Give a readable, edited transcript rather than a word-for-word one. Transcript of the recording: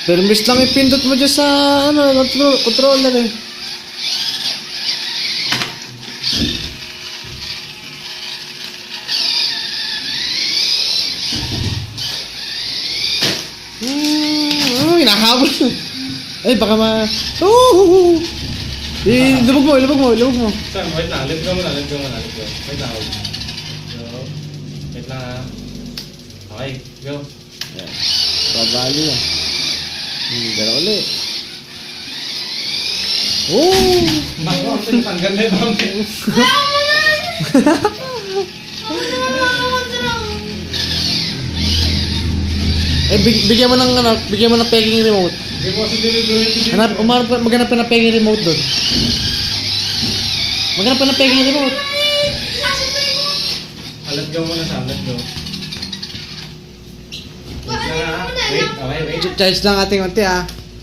Pero miss lang ipindot mo dyan sa ano, controller eh. Hinahabol. Ay, baka ma... Lubog mo, lubog mo, lubog mo. Saan? Wait lang. Let go muna, let go muna, let go. Wait lang. Go. Wait lang ha. Okay, go. Ayan. Babali yan. Dala ulit. Oh! Bako, ang tanggal na yung Eh, bigyan mo ng ano, bigyan mo ng pegging remote. Hindi mo kasi delivery. Maghanap ka ng pegging remote doon. Maghanap ka ng pegging remote. Let go muna sa let go. Wait lang ha. Wait, okay, wait. Charge lang ating unti ah.